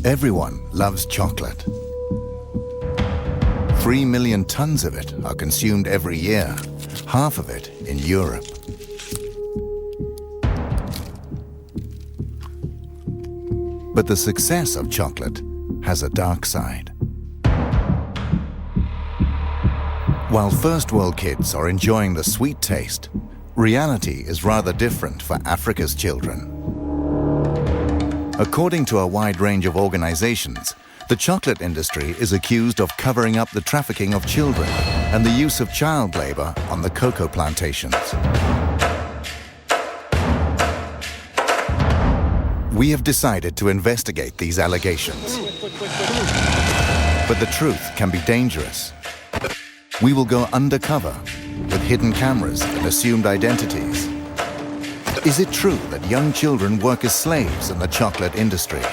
Everyone loves chocolate. 3 million tons of it are consumed every year, half of it in Europe. But the success of chocolate has a dark side. While first world kids are enjoying the sweet taste, reality is rather different for Africa's children. According to a wide range of organizations, the chocolate industry is accused of covering up the trafficking of children and the use of child labor on the cocoa plantations. We have decided to investigate these allegations. But the truth can be dangerous. We will go undercover with hidden cameras and assumed identities. Is it true that young children work as slaves in the chocolate industry?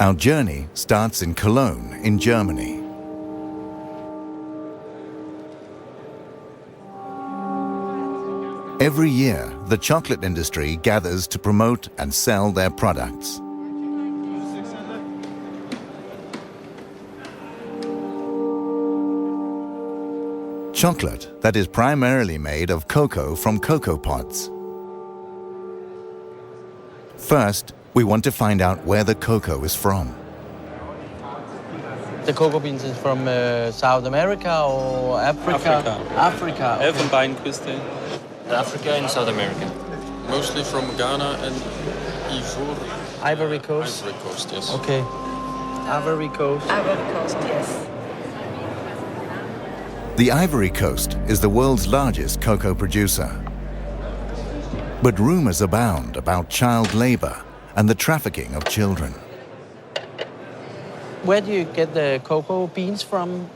Our journey starts in Cologne in Germany. Every year, the chocolate industry gathers to promote and sell their products. Chocolate that is primarily made of cocoa from cocoa pods. First, we want to find out where the cocoa is from. The cocoa beans is from South America or Africa? Africa. Okay. Elfenbeinküste. Africa and South America. Mostly from Ghana and Ivory Coast? Ivory Coast, yes. Okay. Ivory Coast. Ivory Coast, yes. The Ivory Coast is the world's largest cocoa producer. But rumors abound about child labor and the trafficking of children. Where do you get the cocoa beans from?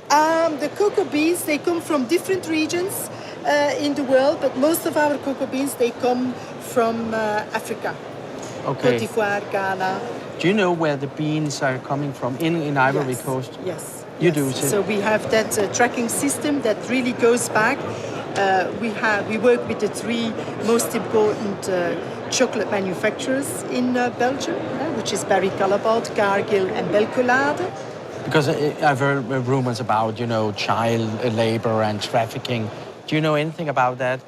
The cocoa beans, they come from different regions in the world, but most of our cocoa beans, they come from Africa. Okay. Côte d'Ivoire, Ghana. Do you know where the beans are coming from in Ivory Coast? Yes. You yes. do, too? So we have that tracking system that really goes back. We work with the three most important chocolate manufacturers in Belgium, which is Barry Callebaut, Cargill and Belcolade. Because I've heard rumors about, child labor and trafficking. Do you know anything about that?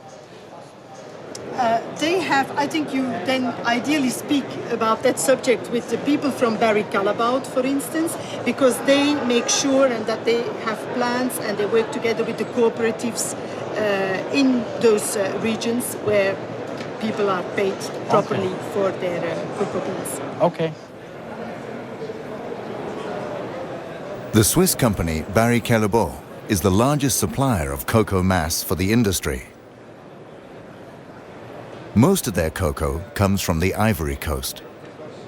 They have, I think you then ideally speak about that subject with the people from Barry Callebaut, for instance, because they make sure and that they have plans and they work together with the cooperatives in those regions where people are paid properly for their cocoa beans. Okay. The Swiss company Barry Callebaut is the largest supplier of cocoa mass for the industry. Most of their cocoa comes from the Ivory Coast.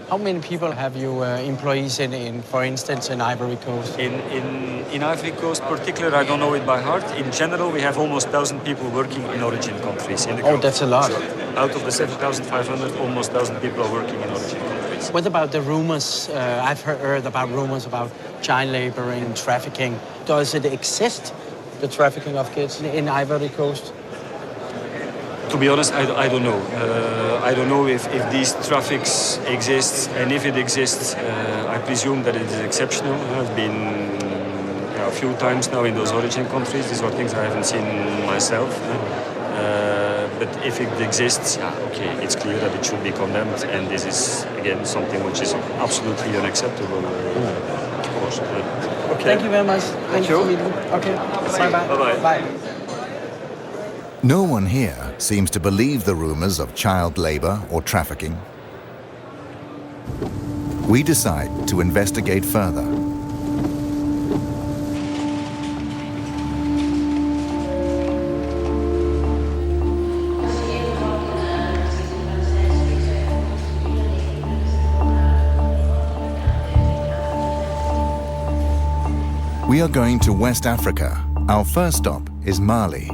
How many people have you employees in, for instance, in Ivory Coast? In Ivory Coast particular, I don't know it by heart. In general, we have almost 1,000 people working in origin countries. In the Oh, that's a lot. So out of the 7,500, almost 1,000 people are working in origin countries. What about the rumors? I've heard about rumors about child labor and trafficking. Does it exist, the trafficking of kids in Ivory Coast? To be honest, I don't know. I don't know if these traffics exist, and if it exists, I presume that it is exceptional. I've been a few times now in those origin countries. These are things I haven't seen myself. But if it exists, okay, it's clear that it should be condemned, and this is, again, something which is absolutely unacceptable, of course. Okay. Thank you very much. Thank you. Okay. Bye-bye. Bye-bye. Bye. No one here seems to believe the rumors of child labor or trafficking. We decide to investigate further. We are going to West Africa. Our first stop is Mali.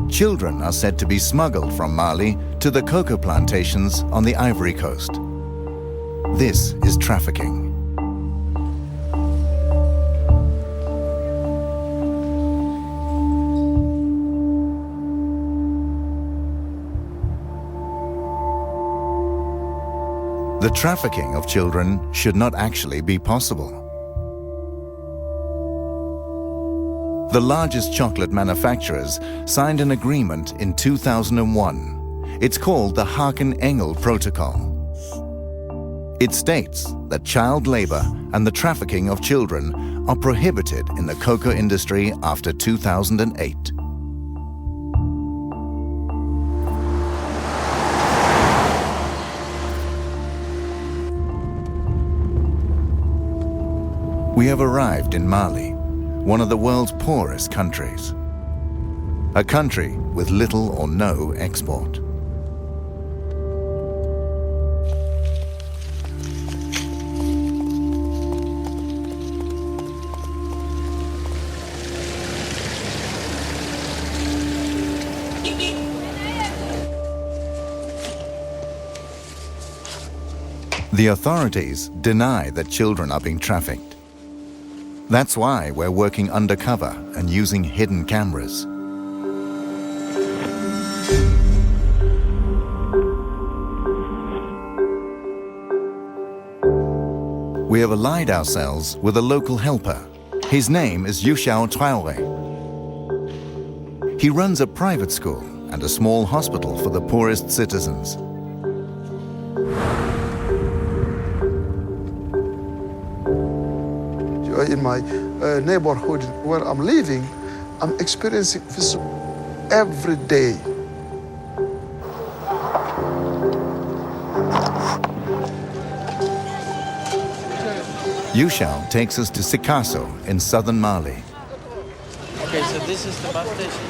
children are said to be smuggled from Mali to the cocoa plantations on the Ivory Coast. This is trafficking. The trafficking of children should not actually be possible. The largest chocolate manufacturers signed an agreement in 2001. It's called the Haken-Engel Protocol. It states that child labor and the trafficking of children are prohibited in the cocoa industry after 2008. We have arrived in Mali, one of the world's poorest countries. A country with little or no export. The authorities deny that children are being trafficked. That's why we're working undercover and using hidden cameras. We have allied ourselves with a local helper. His name is Yushao Traore. He runs a private school and a small hospital for the poorest citizens. In my neighborhood where I'm living, I'm experiencing this every day. Yushao takes us to Sikasso in southern Mali. Okay, so this is the bus station.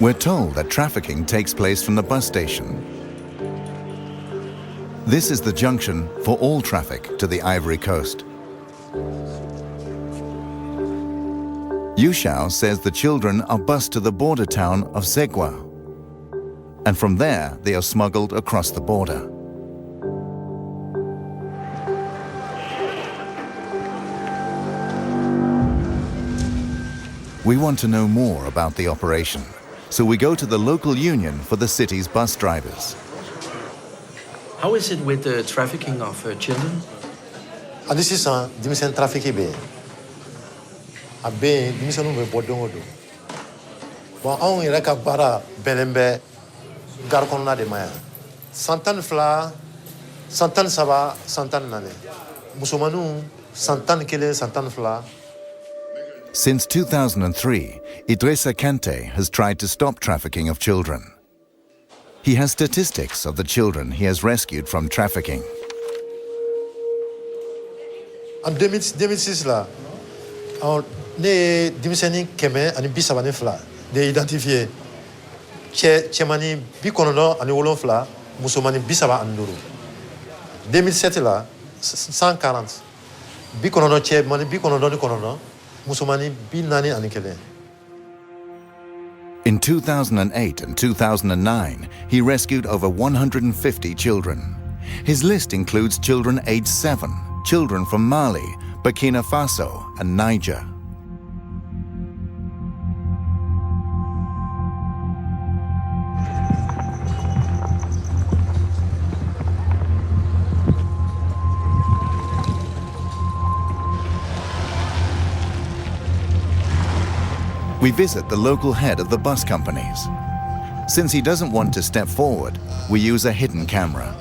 We're told that trafficking takes place from the bus station. This is the junction for all traffic to the Ivory Coast. Yushao says the children are bused to the border town of Segwa, and from there they are smuggled across the border. We want to know more about the operation, so we go to the local union for the city's bus drivers. How is it with the trafficking of children? This is a dimension traffic. A be dimension of Bodongo. But on Iraka Bara, Belembe, Garcona de Maya. Santan Fla, Santan Saba, Santan Nane. Musumanu, Santan Kile, Santan Fla. Since 2003, Idrissa Kante has tried to stop trafficking of children. He has statistics of the children he has rescued from trafficking. En 2006 là, ne dimiseni keme ani bisabane fla de identifier chemani bikonono ani wolon fla musomani bisaba anduru. 2007 là 140 bikonono chemani bikonono ni konono musomani binani ani kele. In 2008 and 2009, he rescued over 150 children. His list includes children aged 7, children from Mali, Burkina Faso, and Niger. We visit the local head of the bus companies. Since he doesn't want to step forward, we use a hidden camera.